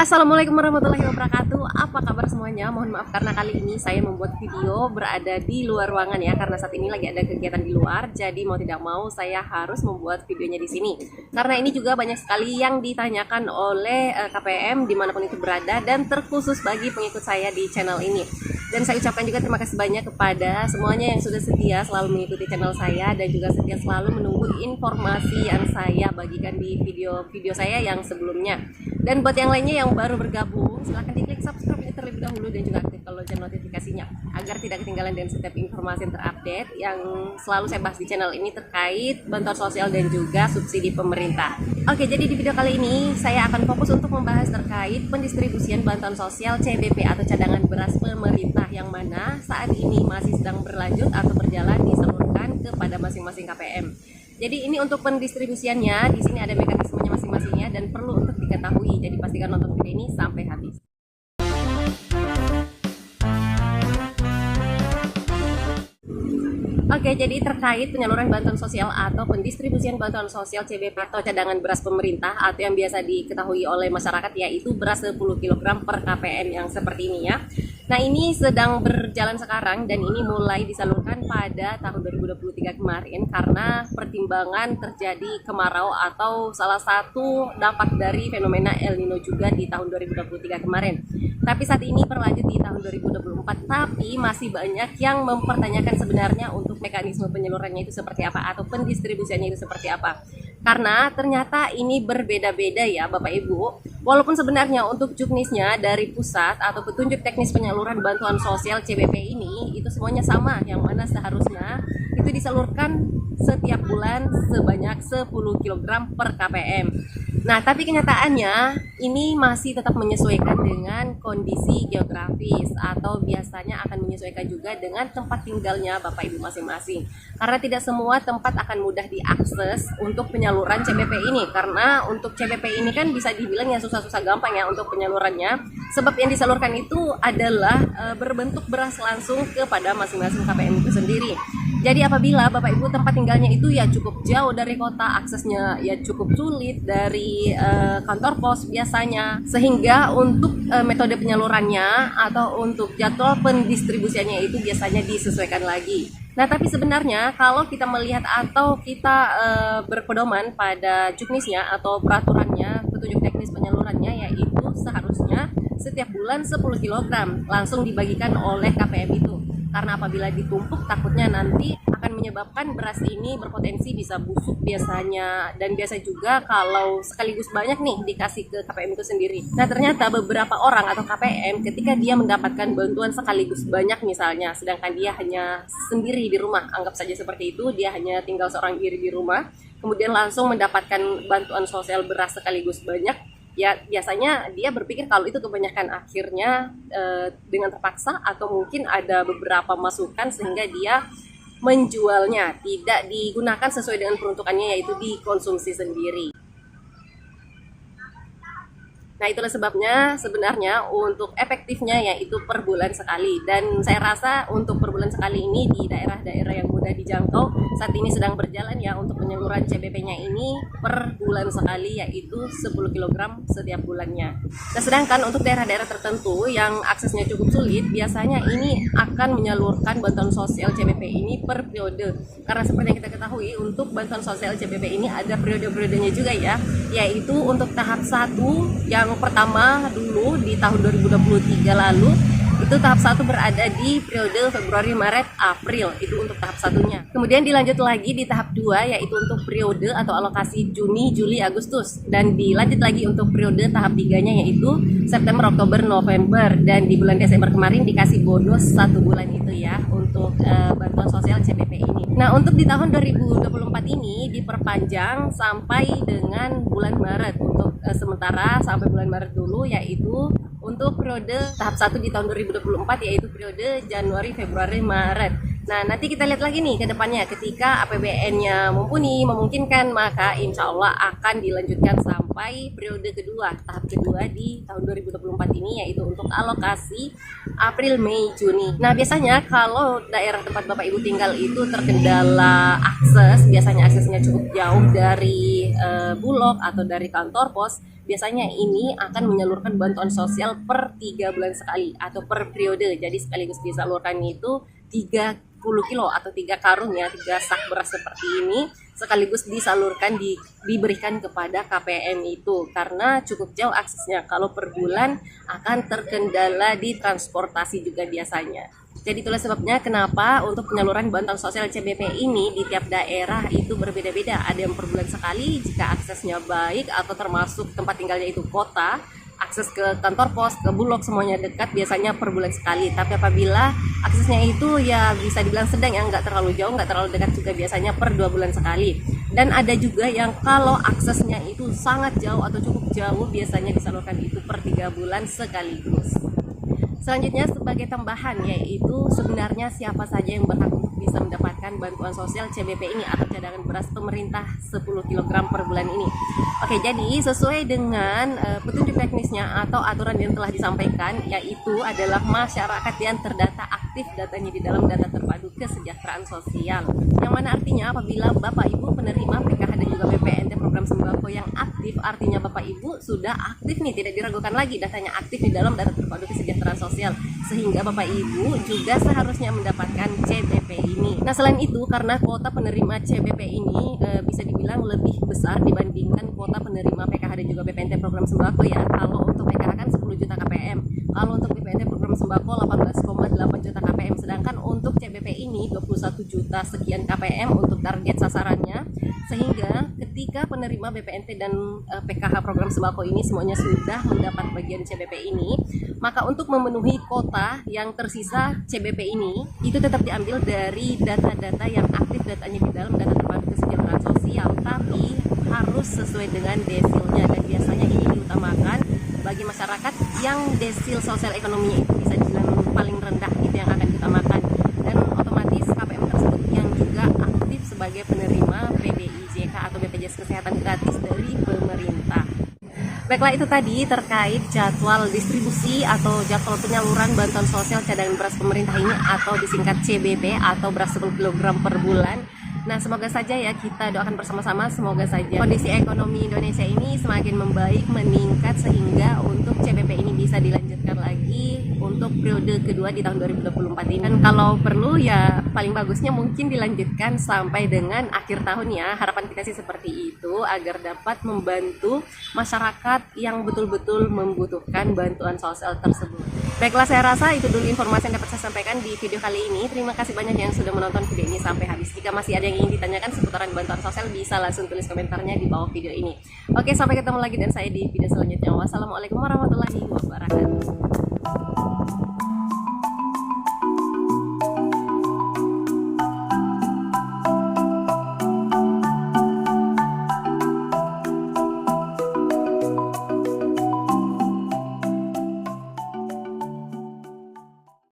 Assalamualaikum warahmatullahi wabarakatuh. Apa kabar semuanya? Mohon maaf karena kali ini saya membuat video berada di luar ruangan ya, karena saat ini lagi ada kegiatan di luar. Jadi mau tidak mau saya harus membuat videonya di sini. Karena ini juga banyak sekali yang ditanyakan oleh KPM dimanapun itu berada, dan terkhusus bagi pengikut saya di channel ini. Dan saya ucapkan juga terima kasih banyak kepada semuanya yang sudah setia selalu mengikuti channel saya dan juga setia selalu menunggu informasi yang saya bagikan di video-video saya yang sebelumnya. Dan buat yang lainnya yang baru bergabung, silahkan diklik subscribe terlebih dahulu dan juga aktifkan lonceng notifikasinya agar tidak ketinggalan dan setiap informasi yang terupdate yang selalu saya bahas di channel ini terkait bantuan sosial dan juga subsidi pemerintah. Oke, jadi di video kali ini saya akan fokus untuk membahas terkait pendistribusian bantuan sosial CBP atau cadangan beras pemerintah yang mana saat ini masih sedang berlanjut atau berjalan disalurkan kepada masing-masing KPM. Jadi ini untuk pendistribusiannya, di sini ada mekanismenya masing-masingnya dan perlu untuk diketahui. Jadi pastikan nonton video ini sampai habis. Oke, jadi terkait penyaluran bantuan sosial atau pendistribusian bantuan sosial CBP atau cadangan beras pemerintah atau yang biasa diketahui oleh masyarakat yaitu beras 10 kg per KPM yang seperti ini ya. Nah, ini sedang berjalan sekarang dan ini mulai disalurkan pada tahun 2023 kemarin karena pertimbangan terjadi kemarau atau salah satu dampak dari fenomena El Nino juga di tahun 2023 kemarin. Tapi saat ini berlanjut di tahun 2024, tapi masih banyak yang mempertanyakan sebenarnya untuk mekanisme penyalurannya itu seperti apa atau pendistribusiannya itu seperti apa. Karena ternyata ini berbeda-beda ya Bapak Ibu. Walaupun sebenarnya untuk juknisnya dari pusat atau petunjuk teknis penyaluran bantuan sosial CBP ini itu semuanya sama, yang mana seharusnya itu disalurkan setiap bulan sebanyak 10 kg per KPM. Nah, tapi kenyataannya ini masih tetap menyesuaikan dengan kondisi geografis atau biasanya akan menyesuaikan juga dengan tempat tinggalnya Bapak Ibu masing-masing. Karena tidak semua tempat akan mudah diakses untuk penyaluran CBP ini. Karena untuk CBP ini kan bisa dibilang ya susah-susah gampang ya untuk penyalurannya. Sebab yang disalurkan itu adalah berbentuk beras langsung kepada masing-masing KPM itu sendiri. Jadi apabila Bapak Ibu tempat tinggalnya itu ya cukup jauh dari kota, aksesnya ya cukup sulit dari kantor pos biasanya, sehingga untuk metode penyalurannya atau untuk jadwal pendistribusiannya itu biasanya disesuaikan lagi. Nah, tapi sebenarnya kalau kita melihat atau kita berpedoman pada juknisnya atau peraturannya, petunjuk teknis penyalurannya, yaitu seharusnya setiap bulan 10 kg langsung dibagikan oleh KPM itu. Karena apabila ditumpuk takutnya nanti akan menyebabkan beras ini berpotensi bisa busuk biasanya, dan biasa juga kalau sekaligus banyak nih dikasih ke KPM itu sendiri. Nah, ternyata beberapa orang atau KPM ketika dia mendapatkan bantuan sekaligus banyak misalnya, sedangkan dia hanya sendiri di rumah, anggap saja seperti itu, dia hanya tinggal seorang diri di rumah, kemudian langsung mendapatkan bantuan sosial beras sekaligus banyak, ya biasanya dia berpikir kalau itu kebanyakan, akhirnya dengan terpaksa atau mungkin ada beberapa masukan sehingga dia menjualnya, tidak digunakan sesuai dengan peruntukannya yaitu dikonsumsi sendiri. Nah, itulah sebabnya sebenarnya untuk efektifnya yaitu per bulan sekali, dan saya rasa untuk per bulan sekali ini di daerah-daerah yang mudah dijangkau saat ini sedang berjalan ya untuk penyaluran CBP-nya ini per bulan sekali yaitu 10 kg setiap bulannya. Nah, sedangkan untuk daerah-daerah tertentu yang aksesnya cukup sulit biasanya ini akan menyalurkan bantuan sosial CBP ini per periode. Karena seperti yang kita ketahui untuk bantuan sosial CBP ini ada periode-periodenya juga ya, yaitu untuk tahap 1 yang pertama dulu di tahun 2023 lalu itu tahap 1 berada di periode Februari, Maret, April, itu untuk tahap satunya. Kemudian dilanjut lagi di tahap 2 yaitu untuk periode atau alokasi Juni, Juli, Agustus, dan dilanjut lagi untuk periode tahap 3-nya yaitu September, Oktober, November, dan di bulan Desember kemarin dikasih bonus 1 bulan itu ya untuk bantuan sosial CBP ini. Nah, untuk di tahun 2024 ini diperpanjang sampai dengan bulan Maret untuk sementara sampai bulan Maret dulu, yaitu untuk periode tahap 1 di tahun 2024 yaitu periode Januari, Februari, Maret. Nah, nanti kita lihat lagi nih ke depannya ketika APBN-nya mumpuni, memungkinkan, maka insya Allah akan dilanjutkan sampai periode kedua, tahap kedua di tahun 2024 ini, yaitu untuk alokasi April, Mei, Juni. Nah, biasanya kalau daerah tempat Bapak Ibu tinggal itu terkendala akses, biasanya aksesnya cukup jauh dari Bulog atau dari kantor pos, biasanya ini akan menyalurkan bantuan sosial per 3 bulan sekali atau per periode. Jadi sekaligus disalurkan itu 30 kilo atau 3 karung ya, 3 sak beras seperti ini sekaligus disalurkan diberikan kepada KPM itu karena cukup jauh aksesnya. Kalau per bulan akan terkendala di transportasi juga biasanya. Jadi itulah sebabnya kenapa untuk penyaluran bantuan sosial CBP ini di tiap daerah itu berbeda-beda. Ada yang per bulan sekali jika aksesnya baik atau termasuk tempat tinggalnya itu kota, akses ke kantor pos, ke Bulog semuanya dekat, biasanya per bulan sekali. Tapi apabila aksesnya itu ya bisa dibilang sedang, yang nggak terlalu jauh, nggak terlalu dekat juga, biasanya per 2 bulan sekali. Dan ada juga yang kalau aksesnya itu sangat jauh atau cukup jauh, biasanya disalurkan itu per 3 bulan sekaligus. Selanjutnya sebagai tambahan, yaitu sebenarnya siapa saja yang berhak untuk bisa mendapatkan bantuan sosial CBP ini atau cadangan beras pemerintah 10 kg per bulan ini. Oke, jadi sesuai dengan petunjuk teknisnya atau aturan yang telah disampaikan, yaitu adalah masyarakat yang terdata aktif datanya di dalam data terpadu kesejahteraan sosial. Yang mana artinya apabila Bapak Ibu penerima PKH dan juga BPNT program sembako yang aktif, artinya Bapak Ibu sudah aktif nih, tidak diragukan lagi datanya aktif di dalam data terpadu kesejahteraan sosial, sehingga Bapak Ibu juga seharusnya mendapatkan CBP ini. Nah, selain itu karena kuota penerima CBP ini bisa dibilang lebih besar dibandingkan kuota penerima PKH dan juga BPNT program sembako ya. Kalau untuk PKH kan 10 juta KPM, kalau untuk BPNT program sembako 18,8 juta KPM, sedangkan untuk CBP ini 21 juta sekian KPM untuk target sasarannya. Sehingga ketika penerima BPNT dan PKH program sembako ini semuanya sudah mendapat bagian CBP ini, maka untuk memenuhi kota yang tersisa CBP ini itu tetap diambil dari data-data yang aktif datanya di dalam data terpadu kesejahteraan sosial, tapi harus sesuai dengan desilnya, dan biasanya ini diutamakan bagi masyarakat yang desil sosial ekonominya itu bisa dibilang paling rendah, itu yang akan diutamakan, dan otomatis KPM tersebut yang juga aktif sebagai penerima PBIJK atau BPJS Kesehatan gratis dari pemerintah. Baiklah, itu tadi terkait jadwal distribusi atau jadwal penyaluran bantuan sosial cadangan beras pemerintah ini atau disingkat CBP atau beras 10 kg per bulan. Nah, semoga saja ya, kita doakan bersama-sama, semoga saja kondisi ekonomi Indonesia ini semakin membaik, meningkat, sehingga untuk CBP ini bisa dilanjutkan lagi untuk periode kedua di tahun 2024 ini. Dan kalau perlu ya paling bagusnya mungkin dilanjutkan sampai dengan akhir tahun ya. Harapan kita sih seperti itu agar dapat membantu masyarakat yang betul-betul membutuhkan bantuan sosial tersebut. Baiklah, saya rasa itu dulu informasi yang dapat saya sampaikan di video kali ini. Terima kasih banyak yang sudah menonton video ini sampai habis. Jika masih ada yang ingin ditanyakan seputaran bantuan sosial, bisa langsung tulis komentarnya di bawah video ini. Oke, sampai ketemu lagi dan saya di video selanjutnya. Wassalamualaikum warahmatullahi wabarakatuh.